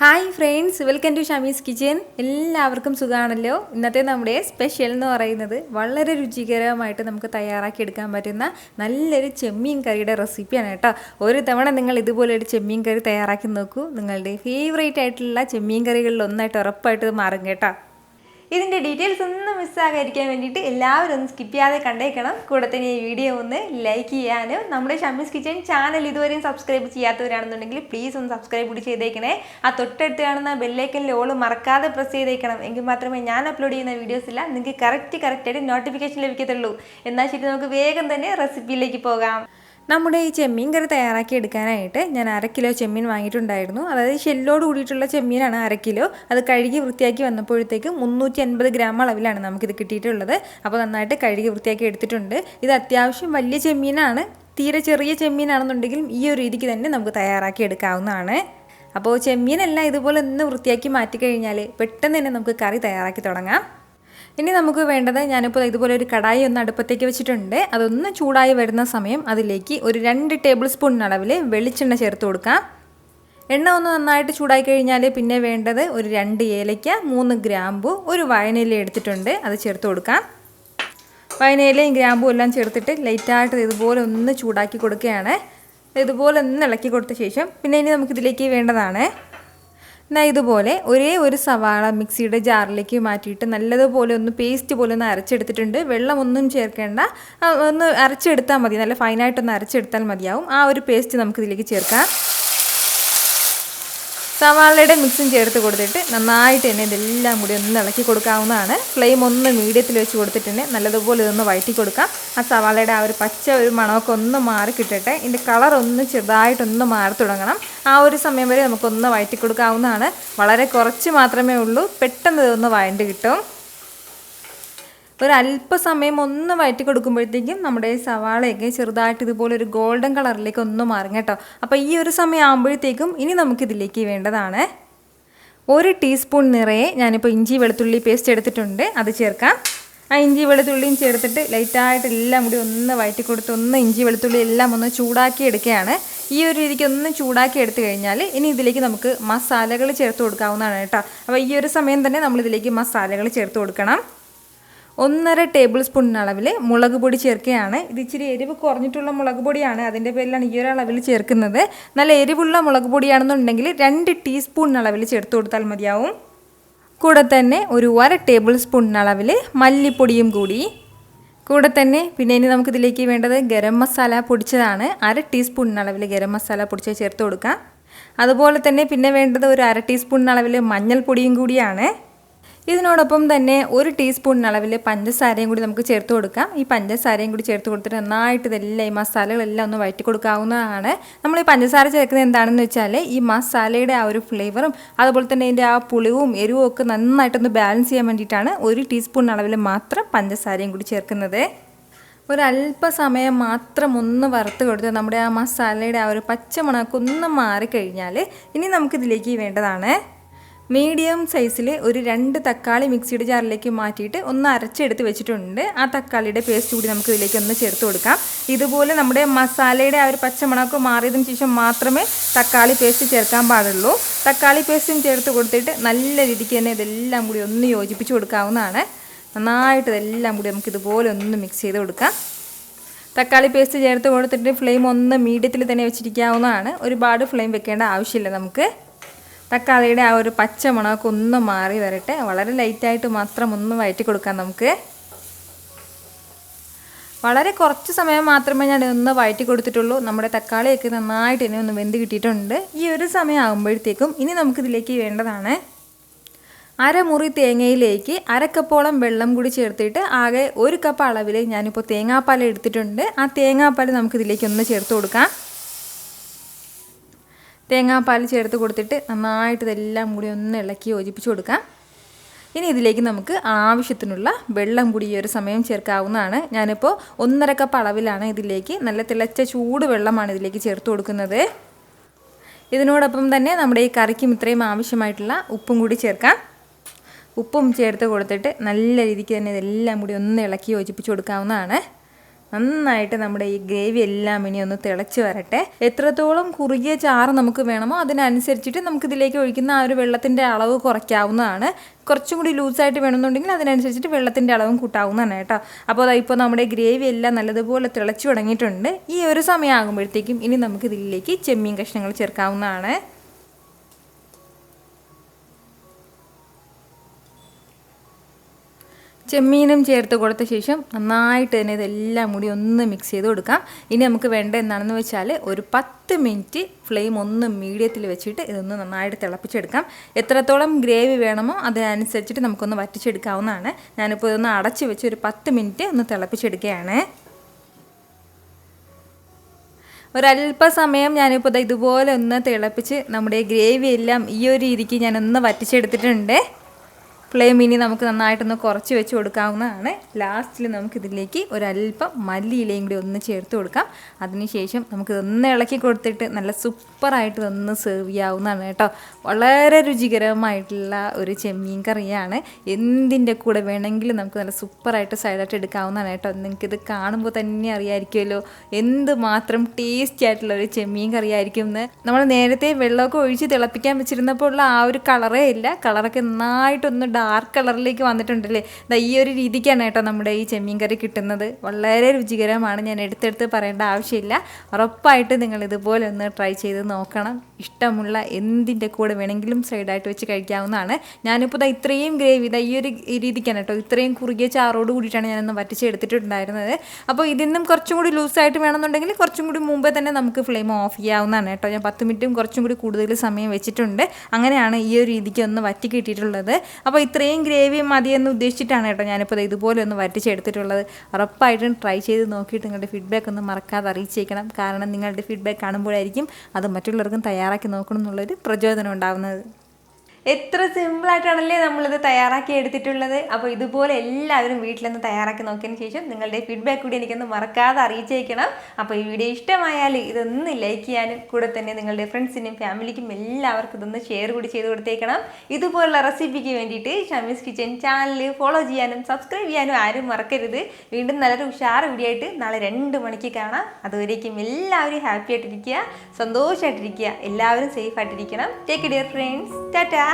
Hi friends, welcome to Shamee's kitchen. എല്ലാവർക്കും സുഖമാണല്ലോ. ഇന്നത്തെ നമ്മുടെ സ്പെഷ്യൽ എന്ന് പറയുന്നത് വളരെ രുചികരമായിട്ട് നമുക്ക് തയ്യാറാക്കി എടുക്കാൻ പറ്റുന്ന നല്ലൊരു ചെമ്മീൻ കറിയുടെ റെസിപ്പിയാണ് കേട്ടോ. ഒരു തവണ നിങ്ങൾ ഇതുപോലൊരു ചെമ്മീൻ കറി തയ്യാറാക്കി നോക്കൂ. നിങ്ങളുടെ ഫേവറേറ്റ് ആയിട്ടുള്ള ചെമ്മീൻ കറികളിൽ ഒന്നായിട്ട് ഉറപ്പായിട്ട് മാറും കേട്ടോ. ഇതിൻ്റെ ഡീറ്റെയിൽസ് ഒന്നും മിസ്സാകാതിരിക്കാൻ വേണ്ടിയിട്ട് എല്ലാവരും ഒന്ന് സ്കിപ്പ് ചെയ്യാതെ കണ്ടേക്കണം. കൂടെ തന്നെ ഈ വീഡിയോ ഒന്ന് ലൈക്ക് ചെയ്യാനും നമ്മുടെ ഷമീസ് കിച്ചൻ ചാനൽ ഇതുവരെയും സബ്സ്ക്രൈബ് ചെയ്യാത്തവരാണെന്നുണ്ടെങ്കിൽ പ്ലീസ് ഒന്ന് സബ്സ്ക്രൈബ് കൂടി ചെയ്തേക്കണേ. ആ തൊട്ടടുത്ത് കാണുന്ന ബെല്ലൈക്കനിൽ ഓൾ മറക്കാതെ പ്രസ് ചെയ്തേക്കണം. എങ്കിൽ മാത്രമേ ഞാൻ അപ്ലോഡ് ചെയ്യുന്ന വീഡിയോസില്ല നിങ്ങൾക്ക് കറക്റ്റായിട്ട് നോട്ടിഫിക്കേഷൻ ലഭിക്കത്തുള്ളൂ. എന്നാൽ ശരി, നമുക്ക് വേഗം തന്നെ റെസിപ്പിയിലേക്ക് പോകാം. നമ്മുടെ ഈ ചെമ്മീൻ കറി തയ്യാറാക്കി എടുക്കാനായിട്ട് ഞാൻ 1/2 കിലോ ചെമ്മീൻ വാങ്ങിയിട്ടുണ്ടായിരുന്നു. അതായത് ഷെല്ലോട് കൂടിയിട്ടുള്ള ചെമ്മീനാണ് 1/2 കിലോ. അത് കഴുകി വൃത്തിയാക്കി വന്നപ്പോഴത്തേക്കും 350 ഗ്രാം അളവിലാണ് നമുക്കിത് കിട്ടിയിട്ടുള്ളത്. അപ്പോൾ നന്നായിട്ട് കഴുകി വൃത്തിയാക്കി എടുത്തിട്ടുണ്ട്. ഇത് അത്യാവശ്യം വലിയ ചെമ്മീനാണ്. തീരെ ചെറിയ ചെമ്മീനാണെന്നുണ്ടെങ്കിലും ഈ ഒരു രീതിക്ക് തന്നെ നമുക്ക് തയ്യാറാക്കി എടുക്കാവുന്നതാണ്. അപ്പോൾ ചെമ്മീനെല്ലാം ഇതുപോലെ ഒന്ന് വൃത്തിയാക്കി മാറ്റിക്കഴിഞ്ഞാൽ പെട്ടെന്ന് തന്നെ നമുക്ക് കറി തയ്യാറാക്കി തുടങ്ങാം. ഇനി നമുക്ക് വേണ്ടത്, ഞാനിപ്പോൾ ഇതുപോലെ ഒരു കടായി ഒന്ന് അടുപ്പത്തേക്ക് വെച്ചിട്ടുണ്ട്. അതൊന്ന് ചൂടായി വരുന്ന സമയം അതിലേക്ക് ഒരു 2 ടേബിൾ സ്പൂൺ അളവിൽ വെളിച്ചെണ്ണ ചേർത്ത് കൊടുക്കാം. എണ്ണ ഒന്ന് നന്നായിട്ട് ചൂടായി കഴിഞ്ഞാൽ പിന്നെ വേണ്ടത് ഒരു 2 ഏലയ്ക്ക, 3 ഗ്രാമ്പു, ഒരു വയനയില എടുത്തിട്ടുണ്ട്, അത് ചേർത്ത് കൊടുക്കാം. വയനയിലയും ഗ്രാമ്പും എല്ലാം ചേർത്തിട്ട് ലൈറ്റായിട്ട് ഇതുപോലെ ഒന്ന് ചൂടാക്കി കൊടുക്കുകയാണ്. ഇതുപോലെ ഒന്ന് ഇളക്കി കൊടുത്ത ശേഷം പിന്നെ ഇനി നമുക്കിതിലേക്ക് വേണ്ടതാണ്, ഇതുപോലെ ഒരേ ഒരു സവാള മിക്സിയുടെ ജാറിലേക്ക് മാറ്റിയിട്ട് നല്ലതുപോലെ ഒന്ന് പേസ്റ്റ് പോലെ ഒന്ന് അരച്ചെടുത്തിട്ടുണ്ട്. വെള്ളമൊന്നും ചേർക്കേണ്ട, ഒന്ന് അരച്ചെടുത്താൽ മതി. നല്ല ഫൈനായിട്ടൊന്ന് അരച്ചെടുത്താൽ മതിയാവും. ആ ഒരു പേസ്റ്റ് നമുക്കിതിലേക്ക് ചേർക്കാം. സവാളയുടെ മിക്സും ചേർത്ത് കൊടുത്തിട്ട് നന്നായിട്ട് തന്നെ ഇതെല്ലാം കൂടി ഒന്ന് ഇളക്കി കൊടുക്കാവുന്നതാണ്. ഫ്ലെയിം ഒന്ന് മീഡിയത്തിൽ വെച്ച് കൊടുത്തിട്ട് തന്നെ നല്ലതുപോലെ ഇതൊന്ന് വഴറ്റി കൊടുക്കാം. ആ സവാളയുടെ ആ ഒരു പച്ച ഒരു മണമൊക്കെ ഒന്ന് മാറി കിട്ടട്ടെ. ഇതിൻ്റെ കളർ ഒന്ന് ചെറുതായിട്ടൊന്ന് മാറി തുടങ്ങണം. ആ ഒരു സമയം വരെ നമുക്കൊന്ന് വഴറ്റി കൊടുക്കാവുന്നതാണ്. വളരെ കുറച്ച് മാത്രമേ ഉള്ളൂ, പെട്ടെന്ന് ഇതൊന്ന് വഴണ്ട് കിട്ടും. ഒരല്പസമയം ഒന്ന് വഴറ്റി കൊടുക്കുമ്പോഴത്തേക്കും നമ്മുടെ സവാളയൊക്കെ ചെറുതായിട്ട് ഇതുപോലെ ഒരു ഗോൾഡൻ കളറിലേക്ക് ഒന്ന് മാറും കേട്ടോ. അപ്പോൾ ഈ ഒരു സമയം ആകുമ്പോഴത്തേക്കും ഇനി നമുക്കിതിലേക്ക് വേണ്ടതാണ് 1 ടീസ്പൂൺ നിറയെ ഞാനിപ്പോൾ ഇഞ്ചി വെളുത്തുള്ളി പേസ്റ്റ് എടുത്തിട്ടുണ്ട്, അത് ചേർക്കാം. ആ ഇഞ്ചി വെളുത്തുള്ളിയും ചേർത്തിട്ട് ലൈറ്റായിട്ട് എല്ലാം കൂടി ഒന്ന് വഴറ്റി കൊടുത്ത് ഒന്ന് ഇഞ്ചി വെളുത്തുള്ളി എല്ലാം ഒന്ന് ചൂടാക്കി എടുക്കുകയാണ്. ഈ ഒരു രീതിക്ക് ഒന്ന് ചൂടാക്കി എടുത്തു കഴിഞ്ഞാൽ ഇനി ഇതിലേക്ക് നമുക്ക് മസാലകൾ ചേർത്ത് കൊടുക്കാവുന്നതാണ് കേട്ടോ. അപ്പോൾ ഈ ഒരു സമയം തന്നെ നമ്മളിതിലേക്ക് മസാലകൾ ചേർത്ത് കൊടുക്കണം. 1.5 ടേബിൾ സ്പൂൺ അളവിൽ മുളക് പൊടി ചേർക്കുകയാണ്. ഇത് ഇച്ചിരി എരിവ് കുറഞ്ഞിട്ടുള്ള മുളക് പൊടിയാണ്, അതിൻ്റെ പേരിലാണ് ഈ ഒരു അളവിൽ ചേർക്കുന്നത്. നല്ല എരിവുള്ള മുളക് പൊടിയാണെന്നുണ്ടെങ്കിൽ 2 ടീസ്പൂൺ അളവിൽ ചേർത്ത് കൊടുത്താൽ മതിയാവും. കൂടെ തന്നെ ഒരു 1/2 ടേബിൾ സ്പൂൺ അളവിൽ മല്ലിപ്പൊടിയും കൂടി. കൂടെ തന്നെ പിന്നെ ഇനി നമുക്കിതിലേക്ക് വേണ്ടത് ഗരം മസാല പൊടിച്ചതാണ്. 1/2 ടീസ്പൂൺ അളവിൽ ഗരം മസാല പൊടിച്ചത് ചേർത്ത് കൊടുക്കാം. അതുപോലെ തന്നെ പിന്നെ വേണ്ടത് ഒരു 1/2 ടീസ്പൂൺ അളവിൽ മഞ്ഞൾപ്പൊടിയും കൂടിയാണ്. ഇതിനോടൊപ്പം തന്നെ 1 ടീസ്പൂൺ അളവിൽ പഞ്ചസാരയും കൂടി നമുക്ക് ചേർത്ത് കൊടുക്കാം. ഈ പഞ്ചസാരയും കൂടി ചേർത്ത് കൊടുത്തിട്ട് നന്നായിട്ട് ഇതെല്ലാം ഈ മസാലകളെല്ലാം ഒന്ന് വഴറ്റി കൊടുക്കാവുന്നതാണ്. നമ്മൾ ഈ പഞ്ചസാര ചേർക്കുന്നത് എന്താണെന്ന് വെച്ചാൽ ഈ മസാലയുടെ ആ ഒരു ഫ്ലേവറും അതുപോലെ തന്നെ ഇതിൻ്റെ ആ പുളിവും എരിവും ഒക്കെ നന്നായിട്ടൊന്ന് ബാലൻസ് ചെയ്യാൻ വേണ്ടിയിട്ടാണ് 1 ടീസ്പൂൺ അളവിൽ മാത്രം പഞ്ചസാരയും കൂടി ചേർക്കുന്നത്. ഒരല്പസമയം മാത്രം ഒന്ന് വറുത്ത് കൊടുത്ത് നമ്മുടെ ആ മസാലയുടെ ആ ഒരു പച്ചമണമൊക്കെ ഒന്ന് മാറിക്കഴിഞ്ഞാൽ ഇനി നമുക്കിതിലേക്ക് വേണ്ടതാണ് മീഡിയം സൈസിൽ ഒരു 2 തക്കാളി മിക്സിയുടെ ജാറിലേക്ക് മാറ്റിയിട്ട് ഒന്ന് അരച്ചെടുത്ത് വെച്ചിട്ടുണ്ട്. ആ തക്കാളിയുടെ പേസ്റ്റ് കൂടി നമുക്ക് ഇതിലേക്ക് ഒന്ന് ചേർത്ത് കൊടുക്കാം. ഇതുപോലെ നമ്മുടെ മസാലയുടെ ആ ഒരു പച്ചമണമൊക്കെ മാറിയതിന് ശേഷം മാത്രമേ തക്കാളി പേസ്റ്റ് ചേർക്കാൻ പാടുള്ളൂ. തക്കാളി പേസ്റ്റും ചേർത്ത് കൊടുത്തിട്ട് നല്ല രീതിക്ക് തന്നെ ഇതെല്ലാം കൂടി ഒന്ന് യോജിപ്പിച്ച് കൊടുക്കാവുന്നതാണ്. നന്നായിട്ട് ഇതെല്ലാം കൂടി നമുക്ക് ഇതുപോലെ ഒന്ന് മിക്സ് ചെയ്ത് കൊടുക്കാം. തക്കാളി പേസ്റ്റ് ചേർത്ത് കൊടുത്തിട്ട് ഫ്ലെയിം ഒന്ന് മീഡിയത്തിൽ തന്നെ വെച്ചിരിക്കാവുന്നതാണ്. ഒരുപാട് ഫ്ലെയിം വെക്കേണ്ട ആവശ്യമില്ല. നമുക്ക് തക്കാളിയുടെ ആ ഒരു പച്ച മണമൊക്കെ ഒന്ന് മാറി വരട്ടെ. വളരെ ലൈറ്റായിട്ട് മാത്രം ഒന്ന് വഴറ്റി കൊടുക്കാം. നമുക്ക് വളരെ കുറച്ച് സമയം മാത്രമേ ഞാൻ ഒന്ന് വഴറ്റി കൊടുത്തിട്ടുള്ളൂ. നമ്മുടെ തക്കാളിയൊക്കെ നന്നായിട്ട് ഇനി ഒന്ന് വെന്ത് കിട്ടിയിട്ടുണ്ട്. ഈ ഒരു സമയം ആകുമ്പോഴത്തേക്കും ഇനി നമുക്കിതിലേക്ക് വേണ്ടതാണ് 1/2 മുറി തേങ്ങയിലേക്ക് 1/2 കപ്പോളം വെള്ളം കൂടി ചേർത്തിട്ട് ആകെ 1 കപ്പ് അളവിൽ ഞാനിപ്പോൾ തേങ്ങാപ്പാൽ എടുത്തിട്ടുണ്ട്. ആ തേങ്ങാപ്പാൽ നമുക്കിതിലേക്ക് ഒന്ന് ചേർത്ത് കൊടുക്കാം. തേങ്ങാപ്പാൽ ചേർത്ത് കൊടുത്തിട്ട് നന്നായിട്ട് ഇതെല്ലാം കൂടി ഒന്ന് ഇളക്കി യോജിപ്പിച്ച് കൊടുക്കാം. ഇനി ഇതിലേക്ക് നമുക്ക് ആവശ്യത്തിനുള്ള വെള്ളം കൂടി ഈ ഒരു സമയം ചേർക്കാവുന്നതാണ്. ഞാനിപ്പോൾ 1.5 കപ്പ് അളവിലാണ് ഇതിലേക്ക് നല്ല തിളച്ച ചൂട് വെള്ളമാണ് ഇതിലേക്ക് ചേർത്ത് കൊടുക്കുന്നത്. ഇതിനോടൊപ്പം തന്നെ നമ്മുടെ ഈ കറിക്കും ഇത്രയും ആവശ്യമായിട്ടുള്ള ഉപ്പും കൂടി ചേർക്കാം. ഉപ്പും ചേർത്ത് കൊടുത്തിട്ട് നല്ല രീതിക്ക് തന്നെ ഇതെല്ലാം കൂടി ഒന്ന് ഇളക്കി യോജിപ്പിച്ച് കൊടുക്കാവുന്നതാണ്. നന്നായിട്ട് നമ്മുടെ ഈ ഗ്രേവി എല്ലാം ഇനി ഒന്ന് തിളച്ച് വരട്ടെ. എത്രത്തോളം കുറുകിയ ചാറ് നമുക്ക് വേണമോ അതിനനുസരിച്ചിട്ട് നമുക്കിതിലേക്ക് ഒഴിക്കുന്ന ആ ഒരു വെള്ളത്തിൻ്റെ അളവ് കുറയ്ക്കാവുന്നതാണ്. കുറച്ചും കൂടി ലൂസായിട്ട് വേണമെന്നുണ്ടെങ്കിൽ അതിനനുസരിച്ചിട്ട് വെള്ളത്തിൻ്റെ അളവും കൂട്ടാവുന്നതാണ് കേട്ടോ. അപ്പോൾ ഇപ്പോൾ നമ്മുടെ ഗ്രേവി എല്ലാം നല്ലതുപോലെ തിളച്ചു തുടങ്ങിയിട്ടുണ്ട്. ഈ ഒരു സമയമാകുമ്പോഴത്തേക്കും ഇനി നമുക്കിതിലേക്ക് ചെമ്മീൻ കഷ്ണങ്ങൾ ചേർക്കാവുന്നതാണ്. ചെമ്മീനും ചേർത്ത് കൊടുത്ത ശേഷം നന്നായിട്ട് തന്നെ ഇതെല്ലാം കൂടി ഒന്ന് മിക്സ് ചെയ്ത് കൊടുക്കാം. ഇനി നമുക്ക് വേണ്ട എന്താണെന്ന് വെച്ചാൽ ഒരു 10 മിനിറ്റ് ഫ്ലെയിം ഒന്ന് മീഡിയത്തിൽ വെച്ചിട്ട് ഇതൊന്ന് നന്നായിട്ട് തിളപ്പിച്ചെടുക്കാം. എത്രത്തോളം ഗ്രേവി വേണമോ അതിനനുസരിച്ചിട്ട് നമുക്കൊന്ന് വറ്റിച്ചെടുക്കാവുന്നതാണ്. ഞാനിപ്പോൾ ഇതൊന്ന് അടച്ച് വെച്ച് ഒരു 10 മിനിറ്റ് ഒന്ന് തിളപ്പിച്ചെടുക്കുകയാണ്. ഒരല്പസമയം ഞാനിപ്പോൾ ഇതുപോലെ ഒന്ന് തിളപ്പിച്ച് നമ്മുടെ ഗ്രേവി എല്ലാം ഈ ഒരു രീതിക്ക് ഞാനൊന്ന് വറ്റിച്ചെടുത്തിട്ടുണ്ട്. ഫ്ലെയിം ഇനി നമുക്ക് നന്നായിട്ടൊന്ന് കുറച്ച് വെച്ച് കൊടുക്കാവുന്നതാണ്. ലാസ്റ്റിൽ നമുക്കിതിലേക്ക് ഒരല്പം മല്ലിയിലയും കൂടി ഒന്ന് ചേർത്ത് കൊടുക്കാം. അതിനുശേഷം നമുക്കിതൊന്ന് ഇളക്കി കൊടുത്തിട്ട് നല്ല സൂപ്പറായിട്ട് ഇതൊന്ന് സെർവ് ചെയ്യാവുന്നതാണ് കേട്ടോ. വളരെ രുചികരമായിട്ടുള്ള ഒരു ചെമ്മീൻ കറിയാണ്. എന്തിൻ്റെ കൂടെ വേണമെങ്കിലും നമുക്ക് നല്ല സൂപ്പറായിട്ട് സൈഡായിട്ട് എടുക്കാവുന്നതാണ് കേട്ടോ. നിങ്ങൾക്കിത് കാണുമ്പോൾ തന്നെ അറിയാമായിരിക്കുമല്ലോ എന്തുമാത്രം ടേസ്റ്റി ആയിട്ടുള്ള ഒരു ചെമ്മീൻ കറിയായിരിക്കും എന്ന്. നമ്മൾ നേരത്തെ വെള്ളമൊക്കെ ഒഴിച്ച് തിളപ്പിക്കാൻ വെച്ചിരുന്നപ്പോൾ ഉള്ള ആ ഒരു കളറേ ഇല്ല. കളറൊക്കെ നന്നായിട്ടൊന്ന് ഡാർക്ക് കളറിലേക്ക് വന്നിട്ടുണ്ടല്ലേ. ഈ ഒരു രീതിക്കാണ് കേട്ടോ നമ്മുടെ ഈ ചെമ്മീൻ കറി കിട്ടുന്നത്. വളരെ രുചികരമാണ്. ഞാൻ എടുത്തെടുത്ത് പറയേണ്ട ആവശ്യമില്ല. ഉറപ്പായിട്ട് നിങ്ങൾ ഇതുപോലെ ഒന്ന് ട്രൈ ചെയ്ത് നോക്കണം. ഇഷ്ടമുള്ള എന്തിൻ്റെ കൂടെ വേണമെങ്കിലും സൈഡായിട്ട് വെച്ച് കഴിക്കാവുന്നതാണ്. ഞാനിപ്പോൾ ഇത്രയും ഗ്രേവി ഈ ഒരു രീതിക്കാണ് കേട്ടോ, ഇത്രയും കുറുകിയ ചാറോട് കൂടിയിട്ടാണ് ഞാനൊന്ന് വറ്റിച്ചെടുത്തിട്ടുണ്ടായിരുന്നത്. അപ്പോൾ ഇതിന്നും കുറച്ചും കൂടി ലൂസായിട്ട് വേണമെന്നുണ്ടെങ്കിൽ കുറച്ചും കൂടി മുമ്പേ തന്നെ നമുക്ക് ഫ്ലെയിം ഓഫ് ചെയ്യാവുന്നതാണ് കേട്ടോ. ഞാൻ 10 മിനിറ്റും കുറച്ചും കൂടി കൂടുതൽ സമയം വെച്ചിട്ടുണ്ട്. അങ്ങനെയാണ് ഈ ഒരു രീതിക്ക് ഒന്ന് വറ്റി കിട്ടിയിട്ടുള്ളത്. അപ്പോൾ ഇത്രയും ഗ്രേവി മതിയെന്ന് ഉദ്ദേശിച്ചിട്ടാണ് കേട്ടോ ഞാനിപ്പോൾ ഇതുപോലെ ഒന്ന് വറ്റിച്ചെടുത്തിട്ടുള്ളത്. ഉറപ്പായിട്ടും ട്രൈ ചെയ്ത് നോക്കിയിട്ട് നിങ്ങളുടെ ഫീഡ്ബാക്ക് ഒന്ന് മറക്കാതെ അറിയിച്ചേക്കണം. കാരണം നിങ്ങളുടെ ഫീഡ്ബാക്ക് കാണുമ്പോഴായിരിക്കും അത് മറ്റുള്ളവർക്കും തയ്യാറാക്കി നോക്കണം എന്നുള്ളൊരു പ്രചോദനം ഉണ്ടാകുന്നത്. എത്ര സിമ്പിളായിട്ടാണല്ലേ നമ്മളിത് തയ്യാറാക്കി എടുത്തിട്ടുള്ളത്. അപ്പോൾ ഇതുപോലെ എല്ലാവരും വീട്ടിലൊന്ന് തയ്യാറാക്കി നോക്കിയതിന് ശേഷം നിങ്ങളുടെ ഫീഡ്ബാക്ക് കൂടി എനിക്കൊന്ന് മറക്കാതെ അറിയിച്ചേക്കണം. അപ്പോൾ ഈ വീഡിയോ ഇഷ്ടമായാൽ ഇതൊന്ന് ലൈക്ക് ചെയ്യാനും കൂടെ തന്നെ നിങ്ങളുടെ ഫ്രണ്ട്സിനും ഫാമിലിക്കും എല്ലാവർക്കും ഇതൊന്ന് ഷെയർ കൂടി ചെയ്ത് കൊടുത്തേക്കണം. ഇതുപോലുള്ള റെസിപ്പിക്ക് വേണ്ടിയിട്ട് ഷമീസ് കിച്ചൻ ചാനൽ ഫോളോ ചെയ്യാനും സബ്സ്ക്രൈബ് ചെയ്യാനും ആരും മറക്കരുത്. വീണ്ടും നല്ലൊരു ഉഷാർ വീഡിയോ ആയിട്ട് നാളെ 2 മണിക്ക് കാണാം. അതുവരേക്കും എല്ലാവരും ഹാപ്പി ആയിട്ടിരിക്കുക, സന്തോഷമായിട്ടിരിക്കുക, എല്ലാവരും സേഫ് ആയിട്ടിരിക്കണം. Take care friends. ടാറ്റാ.